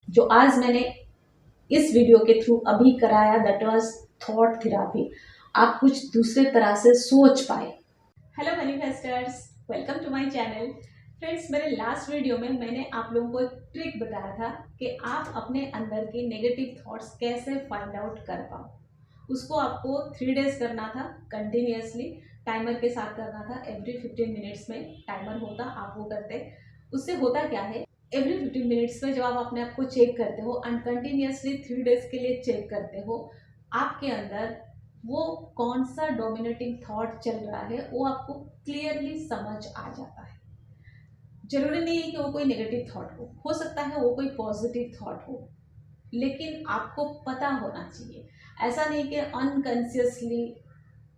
जो आज मैंने इस वीडियो के थ्रू अभी कराया, दैट वाज थॉट थेरापी। आप कुछ दूसरे तरह से सोच पाए। Hello manifesters, welcome to my channel. Friends, मेरे लास्ट वीडियो में मैंने आप लोगों को एक ट्रिक बताया था कि आप अपने अंदर के नेगेटिव थॉट्स कैसे फाइंड आउट कर पाओ। उसको आपको 3 डेज करना था कंटिन्यूअसली, टाइमर के साथ करना था। एवरी 15 मिनट्स में टाइमर होता, आप वो करते। उससे होता क्या है, एवरी 15 मिनट्स में जब आप अपने आप को चेक करते हो एंड कंटिन्यूअसली 3 डेज के लिए चेक करते हो, आपके अंदर वो कौन सा डोमिनेटिंग थॉट चल रहा है वो आपको क्लियरली समझ आ जाता है। जरूरी नहीं है कि वो कोई नेगेटिव थॉट हो सकता है वो कोई पॉजिटिव थॉट हो, लेकिन आपको पता होना चाहिए। ऐसा नहीं कि अनकॉन्शियसली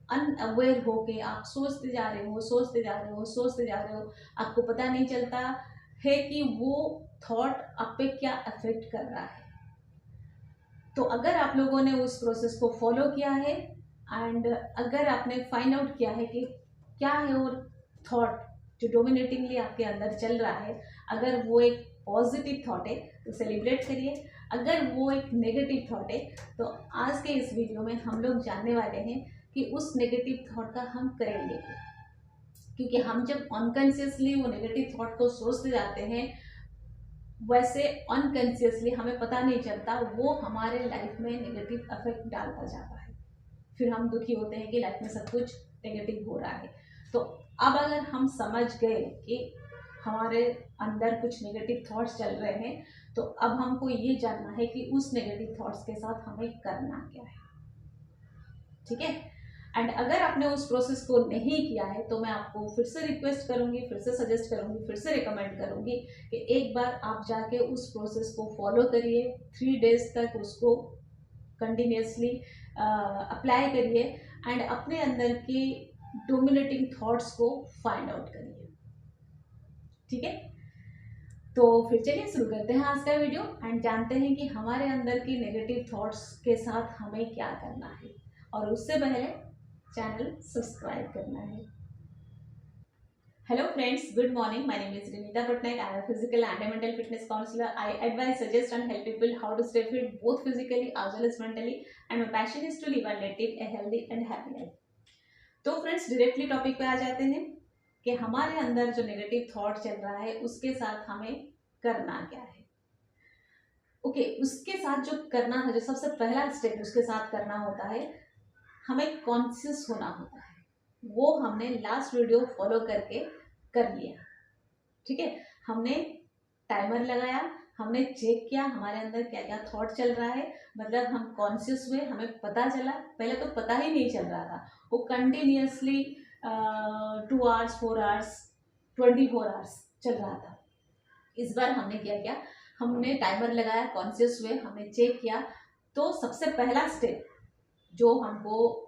अनअवेयर हो के आप सोचते जा रहे हो, सोचते जा रहे हो, सोचते जा रहे हो, आपको पता नहीं चलता है कि वो थॉट आप पे क्या अफेक्ट कर रहा है। तो अगर आप लोगों ने उस प्रोसेस को फॉलो किया है एंड अगर आपने फाइंड आउट किया है कि क्या है वो थॉट जो डोमिनेटिंगली आपके अंदर चल रहा है, अगर वो एक पॉजिटिव थॉट है तो सेलिब्रेट करिए, अगर वो एक नेगेटिव थॉट है तो आज के इस वीडियो में हम लोग जानने वाले हैं कि उस नेगेटिव थॉट का हम करेंगे क्या। क्योंकि हम जब अनकॉन्शियसली वो नेगेटिव थॉट को सोचते जाते हैं, वैसे अनकॉन्शियसली हमें पता नहीं चलता वो हमारे लाइफ में नेगेटिव इफेक्ट डालता जाता है। फिर हम दुखी होते हैं कि लाइफ में सब कुछ नेगेटिव हो रहा है। तो अब अगर हम समझ गए कि हमारे अंदर कुछ नेगेटिव थॉट्स चल रहे हैं, तो अब हमको ये जानना है कि उस नेगेटिव थॉट्स के साथ हमें करना क्या है। ठीक है। एंड अगर आपने उस प्रोसेस को नहीं किया है तो मैं आपको फिर से रिक्वेस्ट करूंगी, फिर से सजेस्ट करूंगी, फिर से रिकमेंड करूंगी कि एक बार आप जाके उस प्रोसेस को फॉलो करिए। 3 डेज तक उसको कंटिन्यूसली अप्लाई करिए एंड अपने अंदर की डोमिनेटिंग थॉट्स को फाइंड आउट करिए। ठीक है। तो फिर चलिए शुरू करते हैं आज का वीडियो एंड जानते हैं कि हमारे अंदर की नेगेटिव थॉट्स के साथ हमें क्या करना है। और उससे पहले चैनल सब्सक्राइब करना है। Hello friends, good morning. My name is Renita Patnaik. I am a physical and a mental fitness counselor. I advise, suggest and help people how to stay fit both physically as well as mentally. And my passion is to live and live a healthy and happy life. तो friends, directly topic पे आ जाते हैं कि हमारे अंदर जो negative thought चल रहा है उसके साथ हमें करना क्या है। ओके, उसके साथ जो करना है, जो सबसे पहला स्टेप उसके साथ करना होता है, हमें कॉन्शियस होना होता है। वो हमने लास्ट वीडियो फॉलो करके कर लिया। ठीक है। हमने टाइमर लगाया, हमने चेक किया हमारे अंदर क्या क्या थॉट चल रहा है, मतलब हम कॉन्शियस हुए, हमें पता चला। पहले तो पता ही नहीं चल रहा था, वो कंटिन्यूअसली 2 आवर्स 4 आवर्स 24 आवर्स चल रहा था। इस बार हमने क्या किया, हमने टाइमर लगाया, कॉन्शियस हुए, हमने चेक किया। तो सबसे पहला स्टेप जो हमको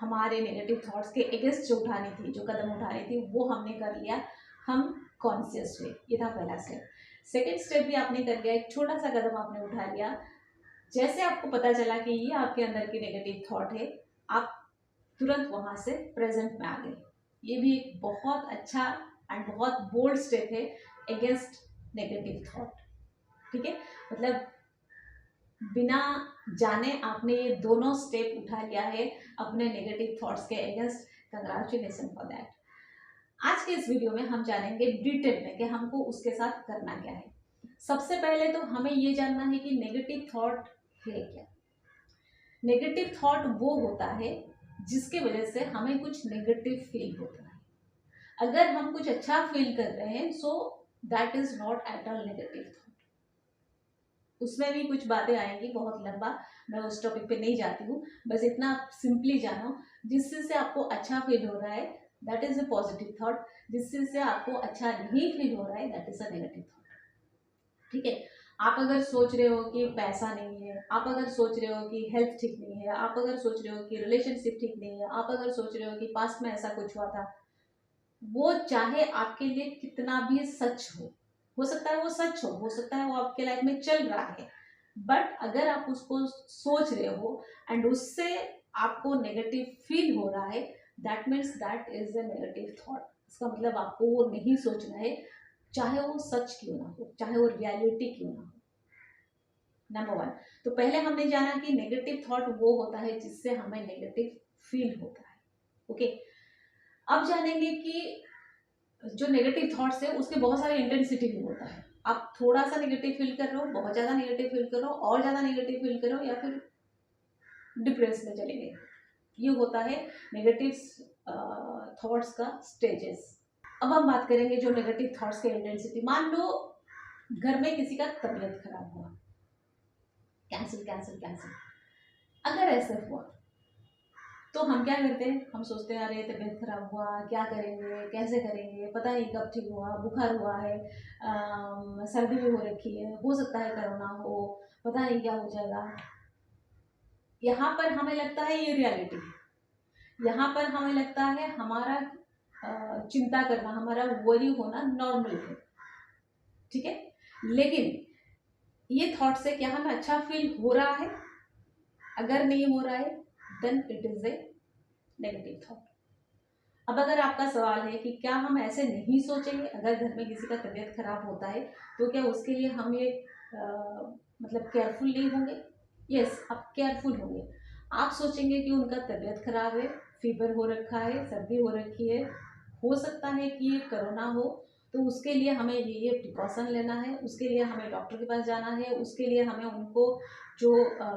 हमारे नेगेटिव थॉट्स के अगेंस्ट जो उठानी थी, जो कदम उठानी थी, वो हमने कर लिया। हम कॉन्शियस हुए, ये था पहला स्टेप। सेकेंड स्टेप भी आपने कर लिया, एक छोटा सा कदम आपने उठा लिया। जैसे आपको पता चला कि ये आपके अंदर की नेगेटिव थॉट है, आप तुरंत वहां से प्रेजेंट में आ गए। ये भी एक बहुत अच्छा एंड बहुत बोल्ड स्टेप है अगेंस्ट नेगेटिव थॉट। ठीक है। मतलब बिना जाने आपने ये दोनों स्टेप उठा लिया है अपने नेगेटिव थॉट्स के अगेंस्ट। Congratulation for that. आज के इस वीडियो में हम जानेंगे डिटेल में कि हमको उसके साथ करना क्या है। सबसे पहले तो हमें ये जानना है कि नेगेटिव थॉट है क्या। नेगेटिव थॉट वो होता है जिसके वजह से हमें कुछ नेगेटिव फील होता है। अगर हम कुछ अच्छा फील कर रहे हैं, so that is not at all negative thought. उसमें भी कुछ बातें आएंगी, बहुत लंबा, मैं उस टॉपिक पे नहीं जाती हूँ। बस इतना आप सिंपली जानो, जिससे से आपको अच्छा फील हो रहा है that is a positive thought, जिससे से आपको अच्छा नहीं फील हो रहा है that is a negative thought. ठीक है। आप अगर सोच रहे हो कि पैसा नहीं है, आप अगर सोच रहे हो कि हेल्थ ठीक नहीं है, आप अगर सोच रहे हो कि रिलेशनशिप ठीक नहीं है, आप अगर सोच रहे हो कि पास्ट में ऐसा कुछ हुआ था, वो चाहे आपके लिए कितना भी सच हो सकता है वो सच हो सकता है वो आपके लाइफ में चल रहा है, बट अगर आप उसको सोच रहे हो एंड उससे आपको नेगेटिव फील हो रहा है, that means that is a negative thought. इसका मतलब आपको वो नहीं सोचना है, चाहे वो सच क्यों ना हो, चाहे वो रियलिटी क्यों ना हो। Number one. तो पहले हमने जाना कि नेगेटिव थॉट वो होता है जिससे हमें नेगेटिव फील होता है। ओके, अब जानेंगे कि जो नेगेटिव थॉट्स है उसके बहुत सारे इंटेंसिटी भी होता है। आप थोड़ा सा नेगेटिव फील कर रहे हो, बहुत ज़्यादा नेगेटिव फील कर रहे हो, और ज़्यादा नेगेटिव फील कर रहे हो, या फिर डिप्रेस में चले गए। ये होता है नेगेटिव थॉट्स का स्टेजेस। अब हम बात करेंगे जो नेगेटिव थॉट्स के इंटेंसिटी। मान लो घर में किसी का तबीयत खराब हुआ, कैंसिल कैंसिल कैंसिल। अगर ऐसा हुआ तो हम क्या करते हैं, हम सोचते हैं अरे तबीयत खराब हुआ, क्या करेंगे, कैसे करेंगे, पता नहीं कब ठीक हुआ, बुखार हुआ है, सर्दी भी हो रखी है, हो सकता है कोरोना हो, पता नहीं क्या हो जाएगा। यहाँ पर हमें लगता है ये रियलिटी है। यहाँ पर हमें लगता है हमारा चिंता करना, हमारा वरी होना नॉर्मल है, ठीक है। लेकिन ये थॉट से क्या हमें अच्छा फील हो रहा है? अगर नहीं हो रहा है then it is a negative thought. अब अगर आपका सवाल है कि क्या हम ऐसे नहीं सोचेंगे, अगर घर में किसी का तबीयत खराब होता है तो क्या उसके लिए हम ये मतलब केयरफुल नहीं होंगे? यस, आप केयरफुल होंगे। आप सोचेंगे कि उनका तबीयत खराब है, फीवर हो रखा है, सर्दी हो रखी है, हो सकता है कि ये कोरोना हो, तो उसके लिए हमें ये प्रिकॉशन लेना है, उसके लिए हमें डॉक्टर के पास जाना है, उसके लिए हमें उनको जो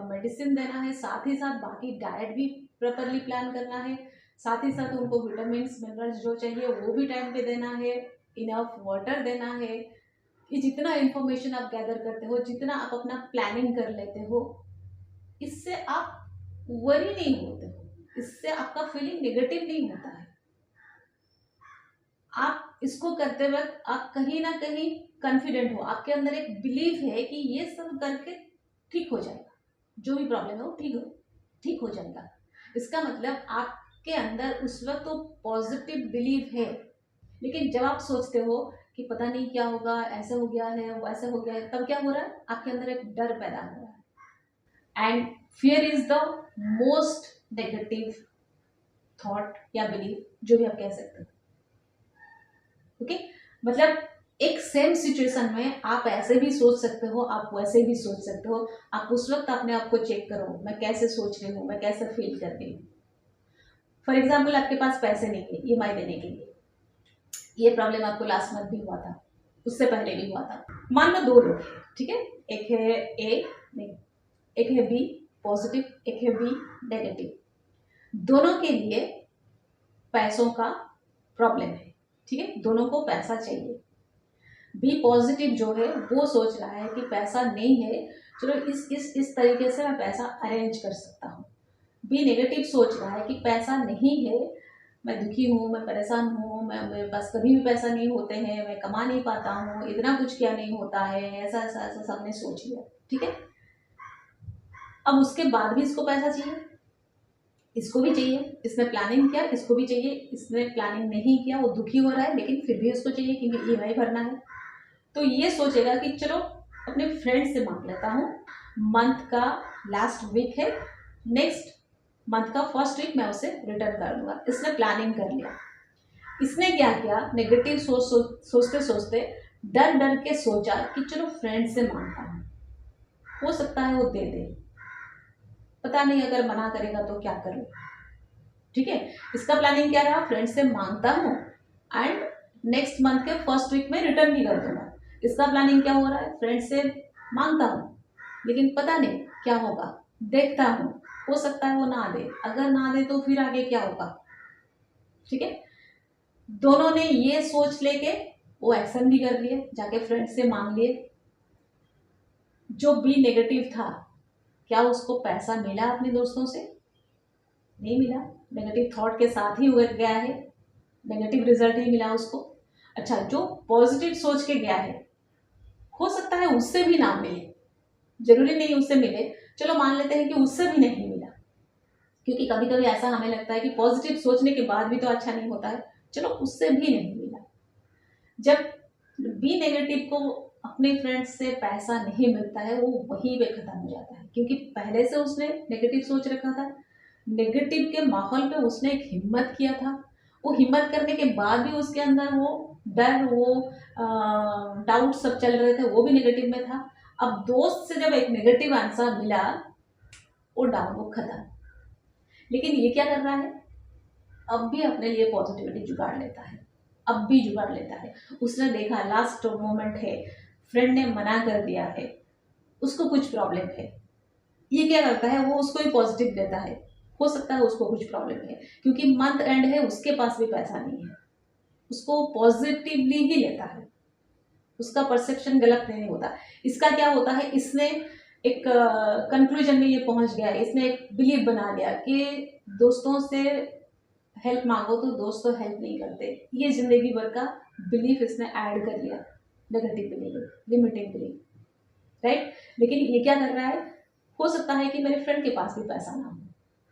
मेडिसिन देना है, साथ ही साथ बाकी डाइट भी प्रॉपरली प्लान करना है, साथ ही साथ उनको विटामिन मिनरल्स जो चाहिए वो भी टाइम पे देना है, इनफ वाटर देना है। ये जितना इन्फॉर्मेशन आप गैदर करते हो, जितना आप अपना प्लानिंग कर लेते हो, इससे आप वरी नहीं होते हो, इससे आपका फीलिंग नेगेटिव नहीं होता है। आप इसको करते वक्त आप कहीं ना कहीं कॉन्फिडेंट हो, आपके अंदर एक बिलीफ है कि ये सब करके ठीक हो जाएगा, जो भी प्रॉब्लम है वो ठीक हो जाएगा। इसका मतलब आपके अंदर उस वक्त तो पॉजिटिव बिलीफ है। लेकिन जब आप सोचते हो कि पता नहीं क्या होगा, ऐसा हो गया है, वैसा हो गया है, तब क्या हो रहा है, आपके अंदर एक डर पैदा हो रहा है। And fear is the most negative thought या बिलीफ, जो भी आप कह सकते हो। ओके, मतलब एक सेम सिचुएशन में आप ऐसे भी सोच सकते हो, आप वैसे भी सोच सकते हो। आप उस वक्त अपने आप को चेक करो, मैं कैसे सोच रही हूँ, मैं कैसे फील कर रही हूँ। फॉर एग्जाम्पल, आपके पास पैसे नहीं है ईएमआई देने के लिए, ये प्रॉब्लम आपको लास्ट मंथ भी हुआ था, उससे पहले भी हुआ था। मान लो दो लोग हैं, ठीक है, एक है ए नहीं, एक है बी पॉजिटिव, एक है बी नेगेटिव। दोनों के लिए पैसों का प्रॉब्लम है, ठीक है, दोनों को पैसा चाहिए। बी पॉजिटिव जो है वो सोच रहा है कि पैसा नहीं है, चलो इस तरीके से मैं पैसा अरेंज कर सकता हूँ। बी नेगेटिव सोच रहा है कि पैसा नहीं है, मैं दुखी हूँ, मैं परेशान हूँ, मैं मेरे पास कभी भी पैसा नहीं होते हैं, मैं कमा नहीं पाता हूँ, इतना कुछ क्या नहीं होता है, ऐसा ऐसा ऐसा सबने सोच लिया, ठीक है। अब उसके बाद भी इसको पैसा चाहिए, इसको भी चाहिए, इसने प्लानिंग किया, इसको भी चाहिए, इसने प्लानिंग नहीं किया, वो दुखी हो रहा है लेकिन फिर भी उसको चाहिए क्योंकि ईएमआई भरना है। तो ये सोचेगा कि चलो अपने फ्रेंड से मांग लेता हूँ, मंथ का लास्ट वीक है, नेक्स्ट मंथ का फर्स्ट वीक मैं उसे रिटर्न कर दूंगा। इसने प्लानिंग कर लिया। इसने क्या किया, नेगेटिव सोचते सोचते डर डर के सोचा कि चलो फ्रेंड से मांगता हूँ, हो सकता है वो दे दे, पता नहीं अगर मना करेगा तो क्या करूँ, ठीक है। इसका प्लानिंग क्या रहा, फ्रेंड से मांगता हूँ एंड नेक्स्ट मंथ के फर्स्ट वीक में रिटर्न भी कर दूंगा। इसका प्लानिंग क्या हो रहा है, फ्रेंड से मांगता हूँ लेकिन पता नहीं क्या होगा, देखता हूँ, हो सकता है वो ना दे, अगर ना दे तो फिर आगे क्या होगा, ठीक है। दोनों ने ये सोच लेके वो एक्शन भी कर लिए, जाके फ्रेंड से मांग लिए। जो बी नेगेटिव था, क्या उसको पैसा मिला अपने दोस्तों से? नहीं मिला, नेगेटिव थॉट के साथ ही उड़ गया है, नेगेटिव रिजल्ट ही मिला उसको। अच्छा, जो पॉजिटिव सोच के गया है, हो सकता है उससे भी ना मिले, जरूरी नहीं उससे मिले, चलो मान लेते हैं कि उससे भी नहीं मिला, क्योंकि कभी कभी ऐसा हमें लगता है कि पॉजिटिव सोचने के बाद भी तो अच्छा नहीं होता है, चलो उससे भी नहीं मिला। जब बी नेगेटिव को अपने फ्रेंड्स से पैसा नहीं मिलता है, वो वहीं पे खत्म हो जाता है, क्योंकि पहले से उसने नेगेटिव सोच रखा था, नेगेटिव के माहौल पे उसने एक हिम्मत किया था, वो हिम्मत करने के बाद भी उसके अंदर वो डर, वो डाउट सब चल रहे थे, वो भी नेगेटिव में था। अब दोस्त से जब एक नेगेटिव आंसर मिला, वो डाउन, वो खत्म। लेकिन ये क्या कर रहा है, अब भी अपने लिए पॉजिटिविटी जुगाड़ लेता है, अब भी जुगाड़ लेता है। उसने देखा लास्ट मोमेंट है, फ्रेंड ने मना कर दिया है, उसको कुछ प्रॉब्लम है, ये क्या करता है, वो उसको ही पॉजिटिव देता है। हो सकता है उसको कुछ प्रॉब्लम है, क्योंकि मंथ एंड है, उसके पास भी पैसा नहीं है, उसको पॉजिटिवली ही लेता है, उसका परसेप्शन गलत नहीं होता। इसका क्या होता है, इसने एक कंक्लूजन में ये पहुंच गया, इसने एक बिलीव बना लिया कि दोस्तों से हेल्प मांगो तो दोस्त तो हेल्प नहीं करते। ये जिंदगी भर का बिलीफ इसने ऐड कर लिया, negative believe, limiting belief, right. लेकिन ये क्या कर रहा है, हो सकता है कि मेरे फ्रेंड के पास भी पैसा ना हो,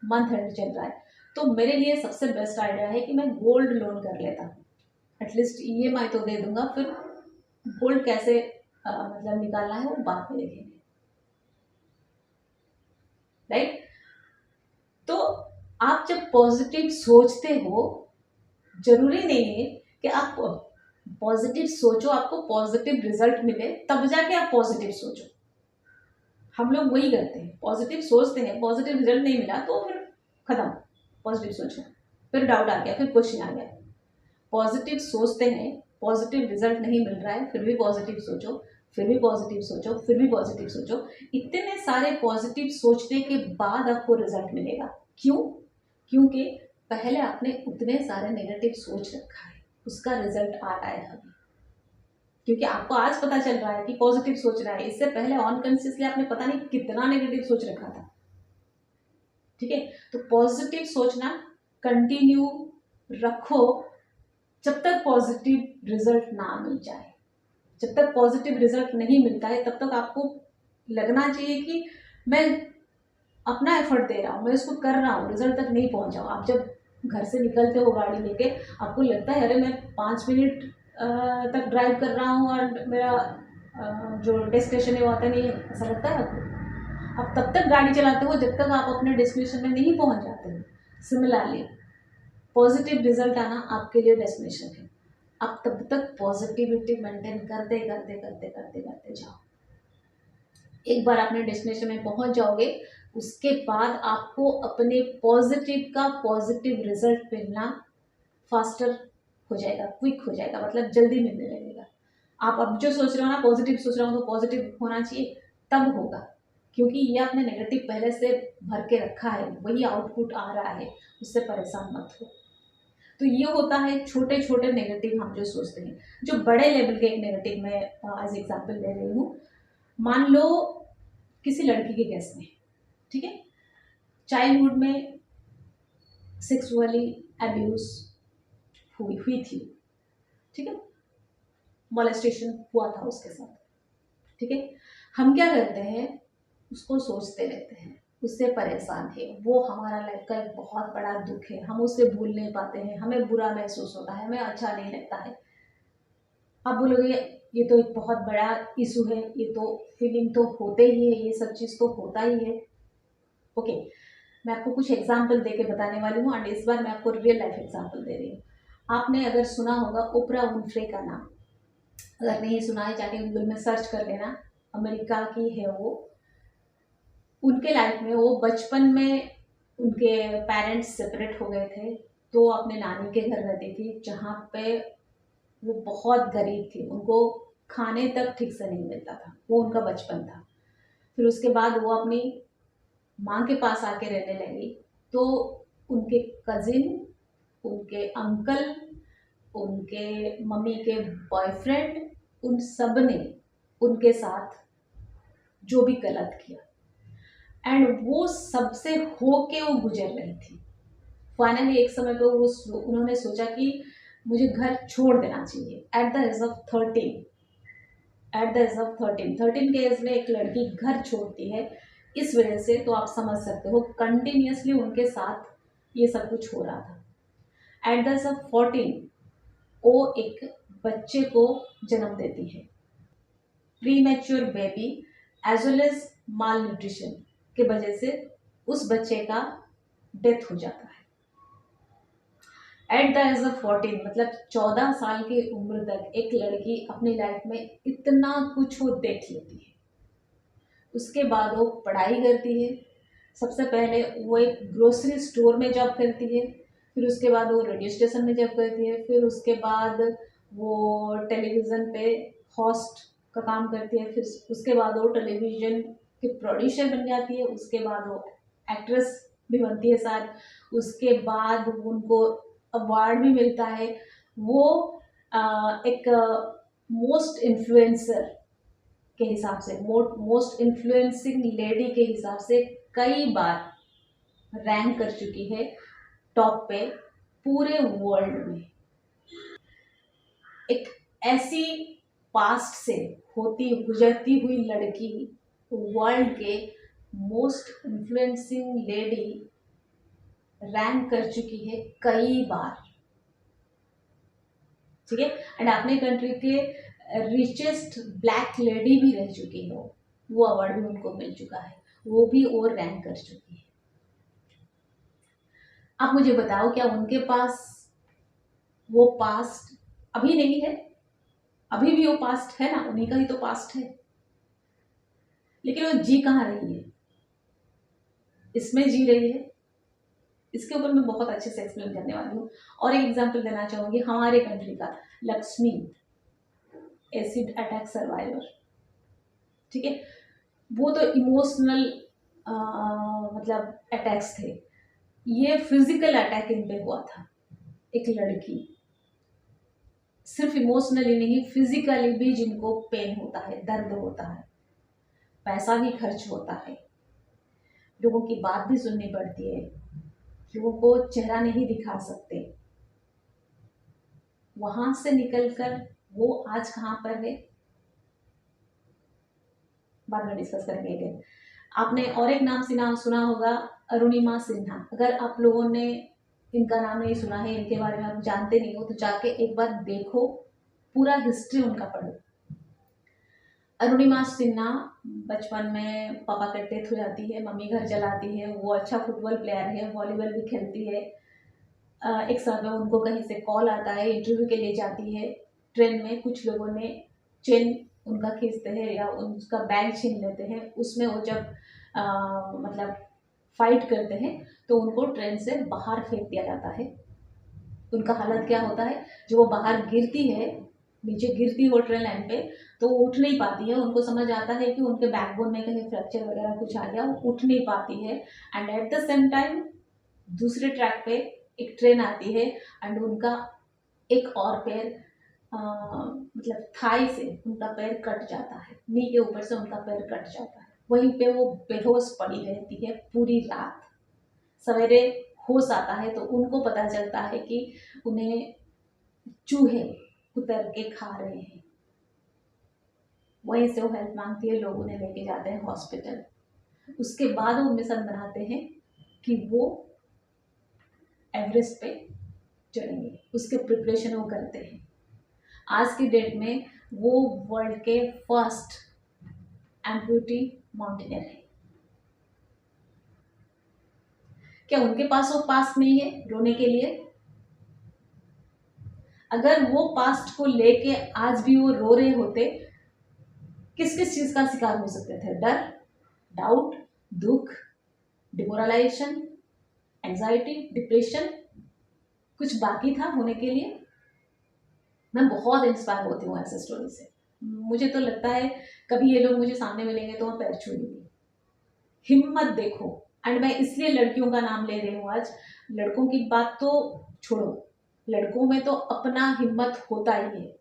मंथ एंड चल रहा है, तो मेरे लिए सबसे बेस्ट आइडिया है कि मैं गोल्ड लोन कर लेता हूँ, एटलीस्ट ईएमआई तो दे दूंगा, फिर गोल्ड कैसे मतलब निकालना है वो बाद में देखेंगे, राइट। तो आप जब पॉजिटिव सोचते हो, जरूरी नहीं है कि आप पॉजिटिव सोचो आपको पॉजिटिव रिजल्ट मिले तब जाके आप पॉजिटिव सोचो। हम लोग वही करते हैं, पॉजिटिव सोचते हैं, पॉजिटिव रिजल्ट नहीं मिला तो फिर खत्म, पॉजिटिव सोचना, फिर डाउट आ गया, फिर क्वेश्चन आ गया। पॉजिटिव सोचते हैं, पॉजिटिव रिजल्ट नहीं मिल रहा है, फिर भी पॉजिटिव सोचो, फिर भी पॉजिटिव सोचो, फिर भी पॉजिटिव सोचो। इतने सारे पॉजिटिव सोचने के बाद आपको रिजल्ट मिलेगा। क्यों? क्योंकि पहले आपने उतने सारे नेगेटिव सोच रखा है, उसका रिजल्ट आ रहा है अभी, क्योंकि आपको आज पता चल रहा है कि पॉजिटिव सोच रहा है, इससे पहले अनकॉन्शियसली आपने पता नहीं कितना नेगेटिव सोच रखा था, ठीक है। तो पॉजिटिव सोचना कंटिन्यू रखो जब तक पॉजिटिव रिजल्ट ना मिल जाए। जब तक पॉजिटिव रिजल्ट नहीं मिलता है तब तक आपको लगना चाहिए कि मैं अपना एफर्ट दे रहा हूँ, मैं इसको कर रहा हूँ, रिजल्ट तक नहीं पहुंचा हूँ। आप जब घर से निकलते हो गाड़ी लेके, आपको लगता है अरे मैं 5 मिनट तक ड्राइव कर रहा हूँ और मेरा जो डेस्टिनेशन है वो आता नहीं है, ऐसा लगता है आपको। आप तब तक गाड़ी चलाते हो जब तक आप अपने डेस्टिनेशन में नहीं पहुंच जाते हो। सिमिलरली पॉजिटिव रिजल्ट आना आपके लिए डेस्टिनेशन है, आप तब तक पॉजिटिविटी मेंटेन करते करते करते करते करते जाओ। एक बार अपने डेस्टिनेशन में पहुंच जाओगे, उसके बाद आपको अपने पॉजिटिव का पॉजिटिव रिजल्ट मिलना फास्टर हो जाएगा, क्विक हो जाएगा, मतलब जल्दी मिलने लगेगा। आप अब जो सोच रहे हो ना, पॉजिटिव सोच रहा हूँ तो पॉजिटिव होना चाहिए, तब होगा, क्योंकि ये आपने नेगेटिव पहले से भर के रखा है, वही आउटपुट आ रहा है, उससे परेशान मत हो। तो ये होता है छोटे छोटे नेगेटिव हम जो सोचते हैं। जो बड़े लेवल के एक नेगेटिव मैं एज एग्जाम्पल दे रही हूँ, मान लो किसी लड़की के केस में, ठीक है, चाइल्डहुड में सेक्सुअली अब्यूज हुई थी, ठीक है, मोलेस्टेशन हुआ था उसके साथ, ठीक है। हम क्या करते हैं, उसको सोचते रहते हैं, उससे परेशान है, वो हमारा लाइफ का एक बहुत बड़ा दुख है, हम उससे भूल नहीं पाते हैं, हमें बुरा महसूस होता है, हमें अच्छा नहीं लगता है। आप बोलोगे ये तो एक बहुत बड़ा इशू है, ये तो फीलिंग तो होते ही है, ये सब चीज़ तो होता ही है। ओके, मैं आपको कुछ एग्जाम्पल दे के बताने वाली हूँ, एंड इस बार मैं आपको रियल लाइफ एग्जाम्पल दे रही हूँ। आपने अगर सुना होगा ओपरा विनफ्रे का नाम, अगर नहीं सुना है जाके गूगल में सर्च कर लेना, अमेरिका की है वो। उनके लाइफ में वो बचपन में उनके पेरेंट्स सेपरेट हो गए थे, तो अपने नानी के घर रहती थी, जहाँ पे वो बहुत गरीब थी, उनको खाने तक ठीक से नहीं मिलता था, वो उनका बचपन था। फिर उसके बाद वो अपनी माँ के पास आके रहने लगी, तो उनके कजिन, उनके अंकल, उनके मम्मी के बॉयफ्रेंड, उन सब ने उनके साथ जो भी गलत किया, एंड वो सबसे होके वो गुजर रही थी। फाइनली एक समय पे उन्होंने सोचा कि मुझे घर छोड़ देना चाहिए। At the age of 13, at the age of 13 के एज में एक लड़की घर छोड़ती है इस वजह से, तो आप समझ सकते हो कंटिन्यूसली उनके साथ ये सब कुछ हो रहा था। एट द एज ऑफ 14 वो एक बच्चे को जन्म देती है, premature baby, as well as malnutrition के वजह से उस बच्चे का डेथ हो जाता है। एट द एज ऑफ 14, मतलब 14 साल की उम्र तक एक लड़की अपनी लाइफ में इतना कुछ वो देख लेती है, उसके बाद वो पढ़ाई करती है। सबसे पहले वो एक ग्रोसरी स्टोर में जॉब करती है, फिर उसके बाद वो रेडियो स्टेशन में जॉब करती है, फिर उसके बाद वो टेलीविज़न पे होस्ट का काम करती है, फिर उसके बाद वो टेलीविज़न की प्रोड्यूसर बन जाती है, उसके बाद वो एक्ट्रेस भी बनती है साथ, उसके बाद उनको अवार्ड भी मिलता है। वो एक मोस्ट इन्फ्लुएंसर के हिसाब से, मोस्ट इन्फ्लुएंसिंग लेडी के हिसाब से कई बार रैंक कर चुकी है टॉप पे पूरे वर्ल्ड में। एक ऐसी पास्ट से होती गुजरती हुई लड़की वर्ल्ड के मोस्ट इन्फ्लुएंसिंग लेडी रैंक कर चुकी है कई बार, ठीक है। एंड अपने कंट्री के रिचेस्ट ब्लैक लेडी भी रह चुकी है, वो अवार्ड भी उनको मिल चुका है, वो भी और रैंक कर चुकी है। आप मुझे बताओ, क्या उनके पास वो पास्ट अभी नहीं है? अभी भी वो पास्ट है ना, उन्हीं का ही तो पास्ट है, लेकिन वो जी कहाँ रही है? इसमें जी रही है। इसके ऊपर मैं बहुत अच्छे से एक्सप्लेन करने वाली हूँ। और एक एग्जांपल देना चाहूंगी हमारे कंट्री का, लक्ष्मी, एसिड अटैक सर्वाइवर, ठीक है। वो तो इमोशनल मतलब अटैक्स थे, ये फिजिकल अटैक इन पे हुआ था। एक लड़की सिर्फ इमोशनली नहीं, फिजिकली भी जिनको पेन होता है, दर्द होता है, पैसा भी खर्च होता है, लोगों की बात भी सुननी पड़ती है, लोगों को चेहरा नहीं दिखा सकते, वहां से निकलकर वो आज कहाँ पर है, बाद में डिस्कस करेंगे अगेन। आपने और एक नाम सुना होगा, अरुणिमा सिन्हा। अगर आप लोगों ने इनका नाम नहीं सुना है, इनके बारे में आप जानते नहीं हो, तो जाके एक बार देखो, पूरा हिस्ट्री उनका पढ़ो। अरुणिमा सिन्हा बचपन में पापा का डेथ हो जाती है, मम्मी घर चलाती है, वो अच्छा फुटबॉल प्लेयर है, वॉलीबॉल भी खेलती है। एक समय उनको कहीं से कॉल आता है, इंटरव्यू के लिए जाती है, ट्रेन में कुछ लोगों ने चेन उनका खींचते हैं या उनका बैग छीन लेते हैं, उसमें वो जब मतलब फाइट करते हैं तो उनको ट्रेन से बाहर फेंक दिया जाता है। उनका हालत क्या होता है, जो वो बाहर गिरती है, नीचे गिरती हो ट्रेन लाइन पे, तो वो उठ नहीं पाती है। उनको समझ आता है कि उनके बैकबोन में कहीं फ्रैक्चर वगैरह कुछ आ गया, वो उठ नहीं पाती है। And at the same time दूसरे ट्रैक पे एक ट्रेन आती है एंड उनका एक और पैर मतलब थाई से उनका पैर कट जाता है, नी के ऊपर से उनका पैर कट जाता है। वहीं पे वो बेहोश पड़ी रहती है पूरी रात। सवेरे होश आता है तो उनको पता चलता है कि उन्हें चूहे कुतर के खा रहे हैं। वहीं से वो हेल्प मांगती है, लोग उन्हें लेके जाते हैं हॉस्पिटल। उसके बाद वो मिशन बनाते हैं कि वो एवरेस्ट पे चढ़ेंगे, उसके प्रिपरेशन वो करते हैं। आज की डेट में वो वर्ल्ड के फर्स्ट एम्प्यूटी माउंटेनियर है। क्या उनके पास वो पास्ट नहीं है रोने के लिए? अगर वो पास्ट को लेके आज भी वो रो रहे होते, किस किस चीज का शिकार हो सकते थे? डर, डाउट, दुख, डिमोरलाइजेशन, एंजाइटी, डिप्रेशन, कुछ बाकी था होने के लिए? मैं बहुत इंस्पायर होती हूँ ऐसे स्टोरी से। मुझे तो लगता है कभी ये लोग मुझे सामने मिलेंगे तो मैं पैर छू लूंगी। हिम्मत देखो। एंड मैं इसलिए लड़कियों का नाम ले रही हूँ आज, लड़कों की बात तो छोड़ो, लड़कों में तो अपना हिम्मत होता ही है,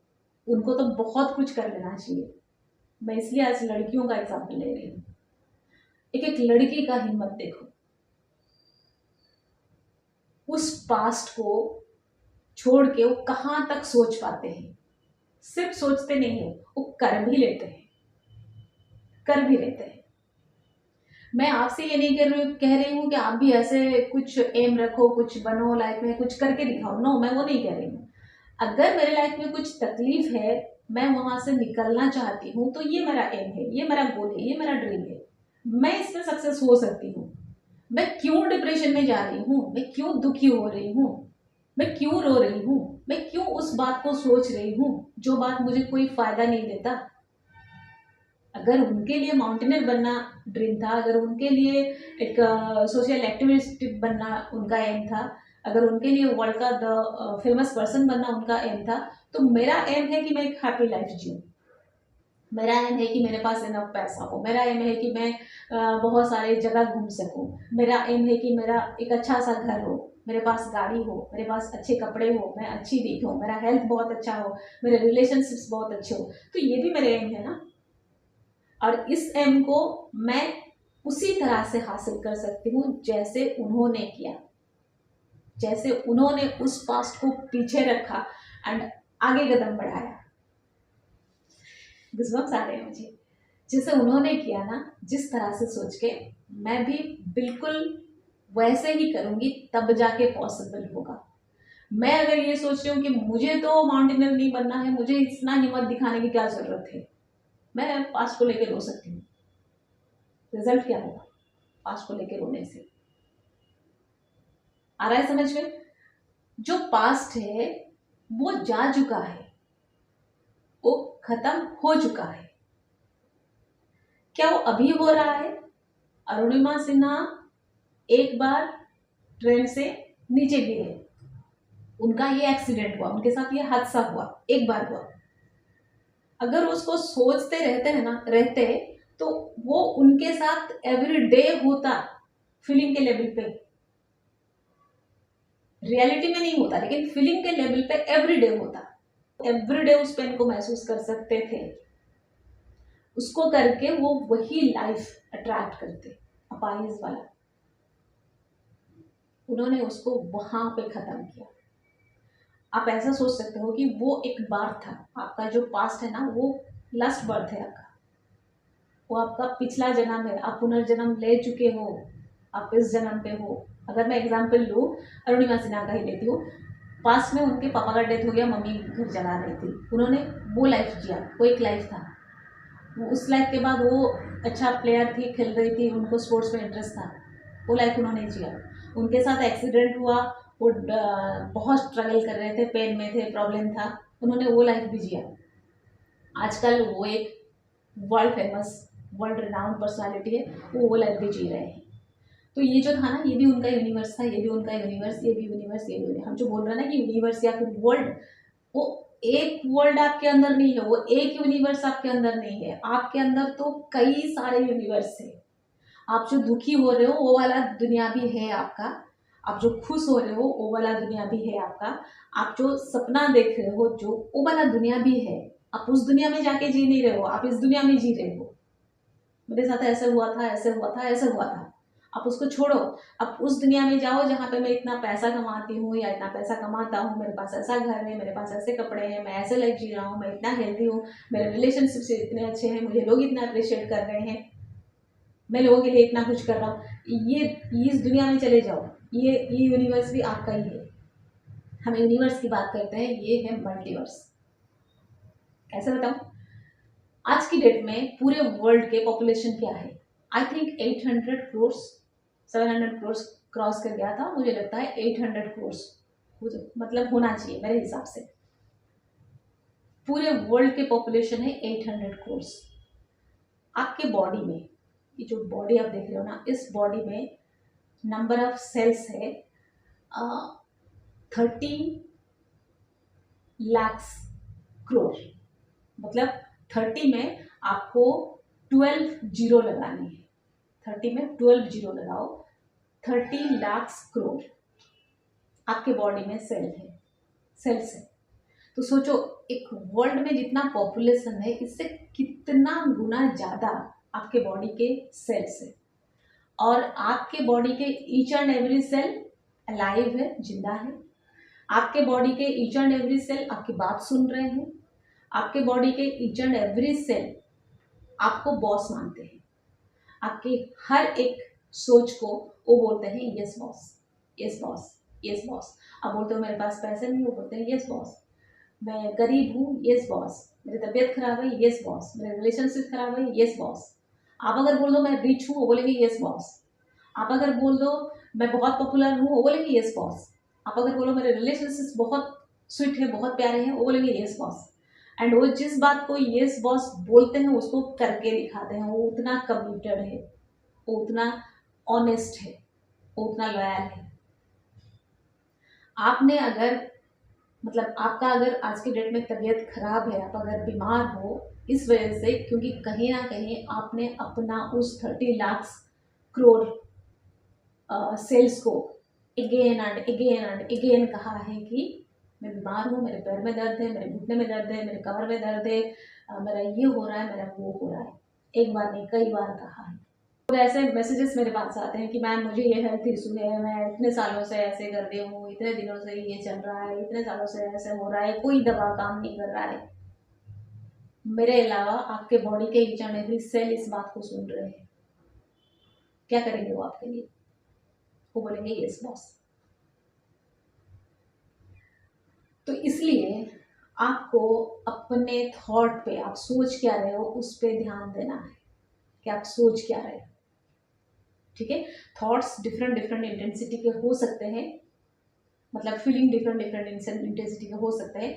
उनको तो बहुत कुछ कर लेना चाहिए। मैं इसलिए आज लड़कियों का एग्जाम्पल ले रही हूँ। एक एक लड़की का हिम्मत देखो, उस पास्ट को छोड़ के वो कहाँ तक सोच पाते हैं। सिर्फ सोचते नहीं है, वो कर भी लेते हैं, कर भी लेते हैं। मैं आपसे ये नहीं कह रही हूँ कि आप भी ऐसे कुछ एम रखो, कुछ बनो लाइफ में, कुछ करके दिखाओ। नो, मैं वो नहीं कह रही हूँ। अगर मेरे लाइफ में कुछ तकलीफ है, मैं वहां से निकलना चाहती हूँ, तो ये मेरा एम है, ये मेरा गोल है, ये मेरा ड्रीम है, मैं इसमें सक्सेस हो सकती हूँ। मैं क्यों डिप्रेशन में जा रही हूँ, मैं क्यों दुखी हो रही हूँ, मैं क्यों रो रही हूँ, मैं क्यों उस बात को सोच रही हूँ जो बात मुझे कोई फायदा नहीं देता। अगर उनके लिए माउंटेनियर बनना ड्रीम था, अगर उनके लिए एक सोशल एक्टिविस्ट बनना उनका एम था, अगर उनके लिए वर्ल्ड का द फेमस पर्सन बनना उनका एम था, तो मेरा एम है कि मैं एक हैप्पी लाइफ जीऊँ। मेरा एम है कि मेरे पास इनफ पैसा हो। मेरा एम है कि मैं बहुत सारे जगह घूम सकूं। मेरा एम है कि मेरा एक अच्छा सा घर हो, मेरे पास गाड़ी हो, मेरे पास अच्छे कपड़े हो, मैं अच्छी दिखूं, मेरा हेल्थ बहुत अच्छा हो, मेरे रिलेशनशिप्स बहुत अच्छे हो। तो ये भी मेरे एम है ना। और इस एम को मैं उसी तरह से हासिल कर सकती हूँ जैसे उन्होंने किया, जैसे उन्होंने उस पास्ट को पीछे रखा एंड आगे कदम बढ़ाया। गुज़बम्स आ रहे हैं मुझे। जैसे उन्होंने किया ना, जिस तरह से सोच के, मैं भी बिल्कुल वैसे ही करूंगी, तब जाके पॉसिबल होगा। मैं अगर ये सोच रही हूँ कि मुझे तो माउंटेनियर नहीं बनना है, मुझे इतना हिम्मत दिखाने की क्या जरूरत है, मैं पास्ट को लेकर रो सकती हूँ। रिजल्ट क्या होगा पास्ट को लेकर रोने से? आ रहा है समझ में? जो पास्ट है वो जा चुका है, वो खत्म हो चुका है। क्या वो अभी हो रहा है? अरुणिमा सिन्हा एक बार ट्रेन से नीचे गिरे, उनका ये एक्सीडेंट हुआ, उनके साथ ये हादसा हुआ, एक बार हुआ। अगर उसको सोचते रहते हैं ना, रहते तो वो उनके साथ एवरी डे होता, फीलिंग के लेवल पे। रियलिटी में नहीं होता, लेकिन फीलिंग के लेवल पे एवरी डे होता। एवरी डे उस पेन को महसूस कर सकते थे। उसको करके वो वही लाइफ अट्रैक्ट करते, अपाहिज वाला। उन्होंने उसको वहां पे खत्म किया। आप ऐसा सोच सकते हो कि वो एक बार था, आपका जो पास्ट है ना, वो लास्ट बर्थ है आपका, वो आपका पिछला जन्म है, आप पुनर्जन्म ले चुके हो, आप इस जन्म पे हो। अगर मैं एग्जांपल लूँ, अरुणिमा सिन्हा का ही लेती हूँ। पास्ट में उनके पापा का डेथ हो गया, मम्मी घर चला रही थी, उन्होंने वो लाइफ जिया, वो एक लाइफ था। उस लाइफ के बाद वो अच्छा प्लेयर थी, खेल रही थी, उनको स्पोर्ट्स में इंटरेस्ट था, वो लाइफ उन्होंने जिया। उनके साथ एक्सीडेंट हुआ, वो बहुत स्ट्रगल कर रहे थे, पेन में थे, प्रॉब्लम था, उन्होंने वो लाइफ भी जिया। आजकल वो एक world famous, world renowned personality है, वो लाइफ भी जी रहे हैं। तो ये जो था ना, ये भी उनका यूनिवर्स था, ये भी उनका यूनिवर्स, ये भी यूनिवर्स, ये भी यूनिवर्स। हम जो बोल रहे हैं ना कि यूनिवर्स या फिर वर्ल्ड, वो एक वर्ल्ड आपके अंदर नहीं है, वो एक यूनिवर्स आपके अंदर नहीं है, आपके अंदर तो कई सारे यूनिवर्स है। आप जो दुखी हो रहे हो वो वाला दुनिया भी है आपका, आप जो खुश हो रहे हो वो वाला दुनिया भी है आपका, आप जो सपना देख रहे हो जो वो वाला दुनिया भी है। आप उस दुनिया में जाके जी नहीं रहे हो, आप इस दुनिया में जी रहे हो। मेरे साथ ऐसे हुआ था, ऐसे हुआ था, ऐसे हुआ था। आप उसको छोड़ो, आप उस दुनिया में जाओ जहाँ पे मैं इतना पैसा कमाती हूँ या इतना पैसा कमाता हूँ, मेरे पास ऐसा घर है, मेरे पास ऐसे कपड़े हैं, मैं ऐसे लाइफ जी रहा हूँ, मैं इतना हेल्थी हूँ, मेरे रिलेशनशिप्स इतने अच्छे हैं, मुझे लोग इतना अप्रिशिएट कर रहे हैं, मैं लोगों के लिए इतना कुछ कर रहा हूँ। ये इस दुनिया में चले जाओ, ये यूनिवर्स भी आपका ही है। हम यूनिवर्स की बात करते हैं, ये है मल्टीवर्स। कैसे बताऊँ? आज की डेट में पूरे वर्ल्ड के पॉपुलेशन क्या है? I think 800 crore, 700 crore cross कर गया था, मुझे लगता है 800 करोड़ मतलब होना चाहिए मेरे हिसाब से। पूरे वर्ल्ड के पॉपुलेशन है 800 करोड़। आपके बॉडी में, ये जो बॉडी आप देख रहे हो ना, इस बॉडी में नंबर ऑफ सेल्स है 30 लाख करोड़। मतलब 30 में आपको 12 जीरो लगानी है, 30 में 12 जीरो लगाओ, 30 लाख करोड़ आपके बॉडी में सेल्स है। तो सोचो, एक वर्ल्ड में जितना पॉपुलेशन है, इससे कितना गुना ज़्यादा आपके बॉडी के सेल्स है। और आपके बॉडी के each and every cell alive है, जिंदा है। आपके बॉडी के ईच एंड एवरी सेल आपकी बात सुन रहे हैं। आपके बॉडी के ईच एंड एवरी सेल आपको बॉस मानते हैं। आपके हर एक सोच को वो बोलते हैं yes boss, yes boss, yes boss. आप बोलते हो मेरे पास पैसे नहीं, वो बोलते हैं यस बॉस। मैं गरीब हूँ, यस बॉस। मेरी तबीयत खराब है, यस बॉस। मेरे रिलेशनशिप खराब है, यस बॉस। आप अगर बोल दो मैं रिच हूँ, वो बोलेंगे यस बॉस। आप अगर बोल दो मैं बहुत पॉपुलर हूँ, वो बोलेंगे यस बॉस। आप अगर बोलो मेरे रिलेशनशिप बहुत स्वीट है, बहुत प्यारे हैं, वो बोलेंगे यस बॉस। एंड वो जिस बात को यस बॉस बोलते हैं उसको करके दिखाते हैं। वो उतना कमिटेड है, वो उतना ऑनेस्ट है, वो उतना लॉयल है। आपने अगर मतलब आपका अगर आज के डेट में तबीयत खराब है, आप अगर बीमार हो इस वजह से, क्योंकि कहीं ना कहीं आपने अपना उस 30 लाख करोड़ सेल्स को अगेन कहा है कि मैं बीमार हूँ, मेरे पैर में दर्द है, मेरे घुटने में दर्द है, मेरे कमर में दर्द है, मेरा ये हो रहा है, मेरा वो हो रहा है। एक बार नहीं, कई बार कहा है। तो ऐसे मैसेजेस मेरे पास आते हैं कि मैम मुझे ये हेल्थ इशू है, मैं इतने सालों से ऐसे कर रही हूँ, इतने दिनों से ये चल रहा है, इतने सालों से ऐसे हो रहा है, कोई दवा काम नहीं कर रहा है। मेरे अलावा आपके बॉडी के ईच एंड एवरी सेल इस बात को सुन रहे हैं। क्या करेंगे वो आपके लिए? वो बोलेंगे यस बॉस। तो इसलिए आपको अपने थॉट पे, आप सोच क्या रहे हो उस पे ध्यान देना है कि आप सोच क्या रहे हो। ठीक है, थॉट्स डिफरेंट डिफरेंट इंटेंसिटी के हो सकते हैं, मतलब फीलिंग डिफरेंट डिफरेंट इंटेंसिटी के हो सकते हैं,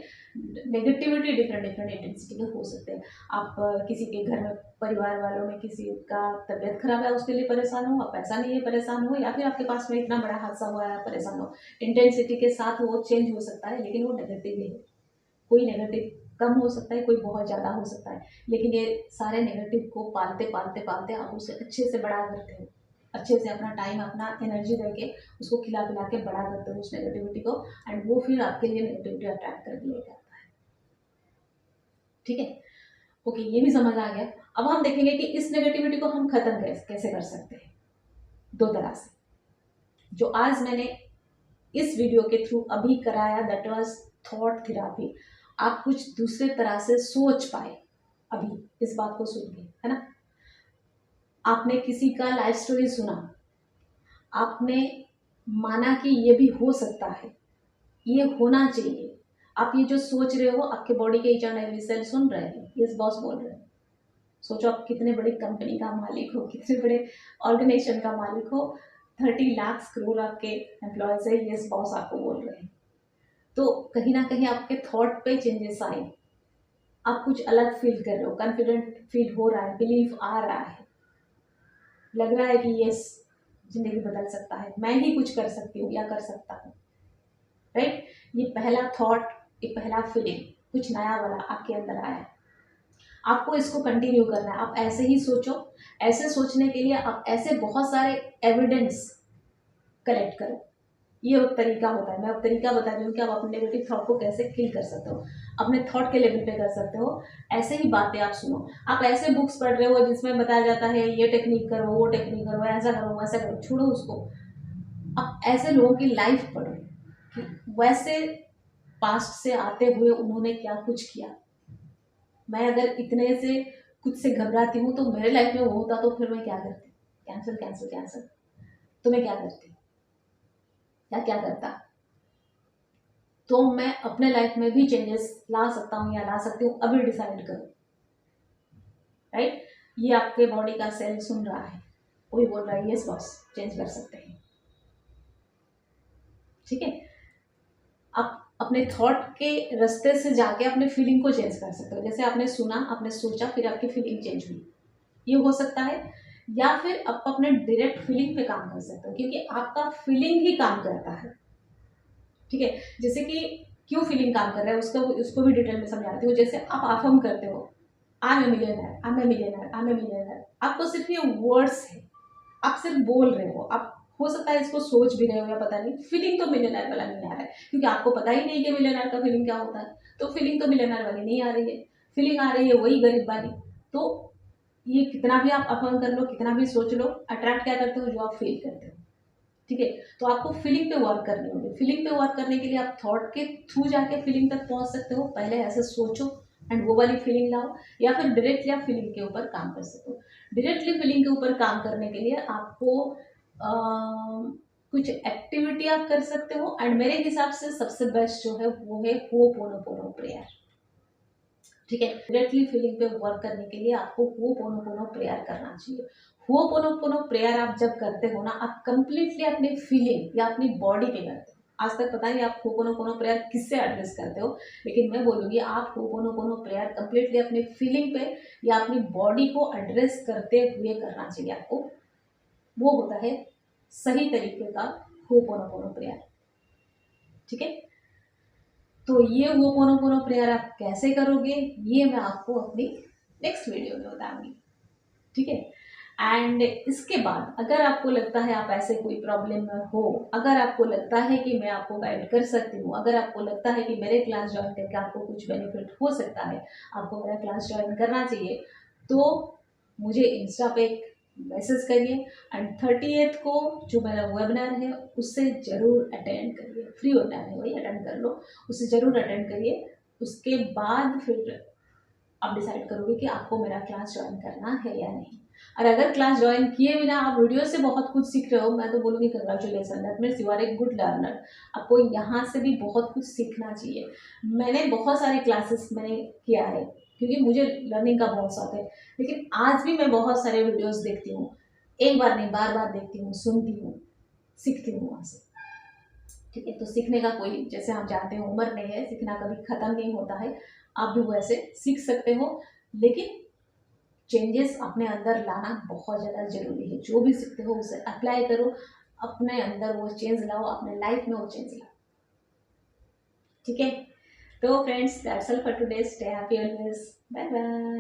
नेगेटिविटी डिफरेंट डिफरेंट इंटेंसिटी के हो सकते हैं। आप किसी के घर में परिवार वालों में किसी का तबीयत खराब है उसके लिए परेशान हो, आप पैसा नहीं है परेशान हो, या फिर आपके पास में इतना बड़ा हादसा हुआ है परेशान हो। इंटेंसिटी के साथ वो चेंज हो सकता है, लेकिन वो नेगेटिव है। कोई नेगेटिव कम हो सकता है, कोई बहुत ज़्यादा हो सकता है, लेकिन ये सारे नेगेटिव को पालते पालते पालते आप उसे अच्छे से बड़ा करते हो, अच्छे से अपना टाइम अपना एनर्जी देके उसको खिला पिला के बड़ा करते हो उस नेगेटिविटी को, एंड वो फिर आपके लिए नेगेटिविटी अट्रैक्ट करके लेके आता है। ठीक है, ओके, ये भी समझ आ गया। अब हम देखेंगे कि इस नेगेटिविटी को हम खत्म कैसे कर सकते हैं। दो तरह से, जो आज मैंने इस वीडियो के थ्रू अभी कराया, दैट वाज थॉट थेरापी। आप कुछ दूसरे तरह से सोच पाए अभी इस बात को सुन के, है ना। आपने किसी का लाइफ स्टोरी सुना, आपने माना कि ये भी हो सकता है, ये होना चाहिए। आप ये जो सोच रहे हो, आपके बॉडी के ईच एंड एवरी सेल सुन रहे हैं, यस बॉस बोल रहे हैं। सोचो आप कितने बड़ी कंपनी का मालिक हो, कितने बड़े ऑर्गेनाइजेशन का मालिक हो, 30 लाख करोड़ आपके एम्प्लॉयज है, यस बॉस आपको बोल रहे हैं। तो कहीं ना कहीं आपके थॉट पे चेंजेस आए, आप कुछ अलग फील कर रहे हो, कॉन्फिडेंट फील हो रहा है, बिलीफ आ रहा है, लग रहा है कि यस जिंदगी बदल सकता है, मैं ही कुछ कर सकती हूँ या कर सकता हूँ। राइट, ये पहला थॉट, ये पहला फीलिंग, कुछ नया वाला आपके अंदर आया है। आपको इसको कंटिन्यू करना है। आप ऐसे ही सोचो। ऐसे सोचने के लिए आप ऐसे बहुत सारे एविडेंस कलेक्ट करो। ये एक तरीका होता है, मैं अब तरीका बता रही हूँ कि आप अपने नेगेटिव थॉट को कैसे किल कर सकते हो, अपने थॉट के लेवल पे कर सकते हो। ऐसे ही बातें आप सुनो, आप ऐसे बुक्स पढ़ रहे हो जिसमें बताया जाता है ये टेक्निक करो, वो टेक्निक करो, ऐसा करो वैसा करो, छोड़ो उसको। आप ऐसे लोगों की लाइफ पढ़ो कि वैसे पास्ट से आते हुए उन्होंने क्या कुछ किया। मैं अगर इतने से खुद से घबराती हूँ तो मेरे लाइफ में वो होता तो फिर मैं क्या करती? Cancel cancel cancel. तो मैं क्या करती या क्या करता? तो मैं अपने लाइफ में भी चेंजेस ला सकता हूँ या ला सकती हूँ, अभी डिसाइड करो। राइट, ये आपके बॉडी का सेल सुन रहा है, वो भी बोल रहा है यस बॉस, चेंज कर सकते हैं। ठीक है, आप अपने थॉट के रास्ते से जाके अपने फीलिंग को चेंज कर सकते हो। जैसे आपने सुना, आपने सोचा, फिर आपकी फीलिंग चेंज हुई, ये हो सकता है। या फिर आप अपने डायरेक्ट फीलिंग पे काम कर सकते हो, क्योंकि आपका फीलिंग ही काम करता है। ठीक है, जैसे कि क्यों फीलिंग काम कर रहा है उसको भी डिटेल में समझाती हूँ। जैसे आप अफर्म करते हो, I am a millionaire, I am a millionaire, I am a millionaire, आपको सिर्फ ये वर्ड्स है, आप सिर्फ बोल रहे हो। आप हो सकता है इसको सोच भी रहे हो या पता नहीं, फीलिंग तो मिलियनर वाला नहीं आ रहा है, क्योंकि आपको पता ही नहीं कि मिलियनर का फीलिंग क्या होता है। तो फीलिंग तो मिलियनर वाली नहीं आ रही है, फीलिंग आ रही है वही गरीब वाली। तो ये कितना भी आप अफर्म कर लो, कितना भी सोच लो, अट्रैक्ट क्या करते हो? जो आप फील करते हो। ठीक है, तो आपको फीलिंग पे वर्क करनी होगी। फीलिंग पे वर्क करने के लिए आप थॉट के थ्रू जाके फीलिंग तक पहुंच सकते हो। पहले ऐसे सोचो एंड वो वाली फीलिंग लाओ, या फिर डायरेक्टली आप फीलिंग के ऊपर काम कर सकते हो। डायरेक्टली फीलिंग के ऊपर काम करने के लिए आपको कुछ एक्टिविटी आप कर सकते हो, एंड मेरे हिसाब से सबसे बेस्ट जो है वो है होपोनोपोनो प्रेयर। ठीक है, डायरेक्टली फीलिंग पे वर्क करने के लिए आपको होपोनोपोनो प्रेयर करना चाहिए। होपोनोपोनो प्रेयर आप जब करते हो ना, आप कंप्लीटली अपनी फीलिंग या अपनी बॉडी पे करते हो। आज तक पता नहीं आप होपोनोपोनो प्रेयर किससे एड्रेस करते हो, लेकिन मैं बोलूँगी आप होपोनोपोनो प्रेयर कंप्लीटली अपने फीलिंग पे या अपनी बॉडी को एड्रेस करते हुए करना चाहिए आपको। वो होता है सही तरीके का होपोनोपोनो प्रेयर। ठीक है, तो ये होपोनोपोनो प्रेयर आप कैसे करोगे ये मैं आपको अपनी नेक्स्ट वीडियो में बताऊंगी। ठीक है, एंड इसके बाद अगर आपको लगता है आप ऐसे कोई प्रॉब्लम में हो, अगर आपको लगता है कि मैं आपको गाइड कर सकती हूँ, अगर आपको लगता है कि मेरे क्लास ज्वाइन करके आपको कुछ बेनिफिट हो सकता है, आपको मेरा क्लास ज्वाइन करना चाहिए, तो मुझे इंस्टा पे मैसेज करिए एंड 30th को जो मेरा वेबिनार है उससे ज़रूर अटेंड करिए। फ्री वेबिनार है, वही अटेंड कर लो, उससे ज़रूर अटेंड करिए। उसके बाद फिर आप डिसाइड करोगे कि आपको मेरा क्लास ज्वाइन करना है या नहीं। और अगर क्लास ज्वाइन किए बिना आप वीडियो से बहुत कुछ सीख रहे हो, मैं तो बोलूँगी congratulation, that means you are a good learner. आपको यहाँ से भी बहुत कुछ सीखना चाहिए। मैंने बहुत सारे क्लासेस मैंने किया है क्योंकि मुझे लर्निंग का बहुत शौक है, लेकिन आज भी मैं बहुत सारे वीडियोस देखती हूँ, एक बार नहीं बार बार देखती हूँ, सुनती हूँ, सीखती हूँ वहाँ से। ठीक है, तो सीखने का कोई, जैसे हम जानते हैं, उम्र नहीं है, सीखना कभी ख़त्म नहीं होता है। आप भी वैसे सीख सकते हो, लेकिन चेंजेस अपने अंदर लाना बहुत ज़्यादा ज़रूरी है। जो भी सीखते हो उसे अप्लाई करो, अपने अंदर वो चेंज लाओ, अपने लाइफ में वो चेंज लाओ। ठीक है, तो friends that's all for today. Stay happy always, bye bye.